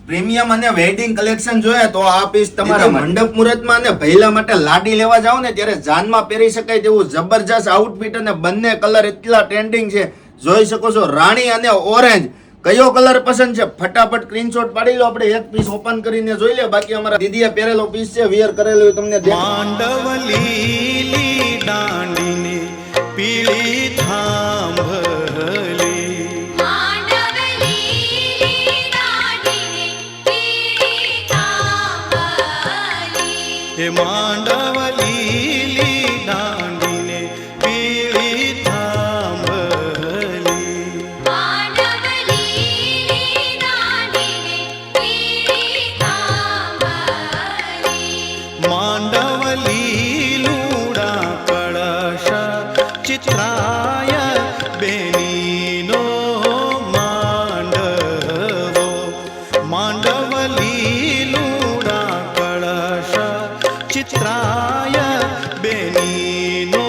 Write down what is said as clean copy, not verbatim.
Premium અને wedding collection જોઈએ તો આ પીસ તમારા મંડપ મુહૂર્તમાં અને ભૈલા માટે લાડી લેવા જાવ ને ત્યારે જાનમાં પહેરી શકાય તેવું જબરજસ્ત આઉટફિટ અને બંને કલર એટલા ટ્રેન્ડિંગ છે. જોઈ શકો છો રાણી અને ઓરેન્જ કયો કલર પસંદ છે ફટાફટ સ્ક્રીનશોટ પાડી લો. આપણે એક પીસ ઓપન કરીને જોઈ લે. બાકી અમારા દીદીએ પહેરેલો પીસ છે વિયર કરેલો તમને માંડવલી દાંડીને પીળી થાંભલી માંડવલી દાંડીને પીળી થાંભલી માંડવલી લુડા કળશ ચિત્રાય બેનીનો માંડવો માંડવલી લુડા કળશ ચિત્રાય બેનીનો